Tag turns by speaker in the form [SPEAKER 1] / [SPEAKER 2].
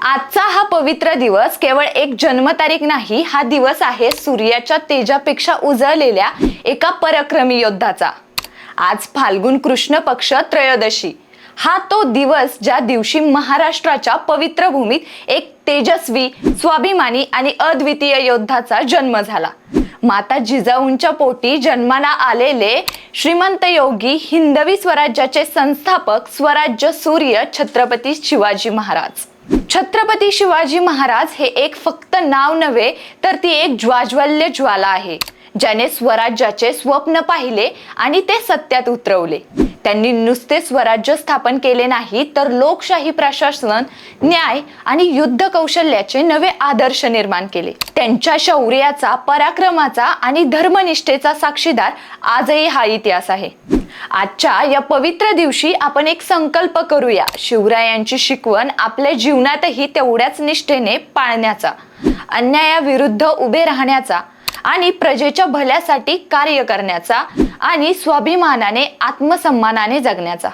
[SPEAKER 1] आजचा हा पवित्र दिवस केवळ एक जन्मतारीख नाही, हा दिवस आहे सूर्याच्या तेजापेक्षा उजळलेल्या एका पराक्रमी योद्धाचा। आज फाल्गुन कृष्ण पक्ष त्रयोदशी हा तो दिवस ज्या दिवशी महाराष्ट्राच्या पवित्र भूमीत एक तेजस्वी, स्वाभिमानी आणि अद्वितीय योद्धाचा जन्म झाला। माता जिजाऊंच्या पोटी जन्माला आलेले श्रीमंत योगी हिंदवी स्वराज्याचे संस्थापक स्वराज्य सूर्य छत्रपती शिवाजी महाराज। छत्रपती शिवाजी महाराज हे एक फक्त नाव नव्हे, तर ती एक ज्वाज्वल्य ज्वाला आहे, ज्याने स्वराज्याचे स्वप्न पाहिले आणि ते सत्यात उतरवले। त्यांनी नुसते स्वराज्य स्थापन केले नाही, तर लोकशाही, प्रशासन, न्याय आणि युद्ध कौशल्याचे नवे आदर्श निर्माण केले। त्यांच्या शौर्याचा, पराक्रमाचा आणि धर्मनिष्ठेचा साक्षीदार आजही हा इतिहास आहे। आजच्या या पवित्र दिवशी आपण एक संकल्प करूया, शिवरायांची शिकवण आपल्या जीवनातही तेवढ्याच निष्ठेने पाळण्याचा, अन्यायाविरुद्ध उभे राहण्याचा आणि प्रजेच्या भल्यासाठी कार्य करण्याचा आणि स्वाभिमानाने, आत्मसन्मानाने जगण्याचा।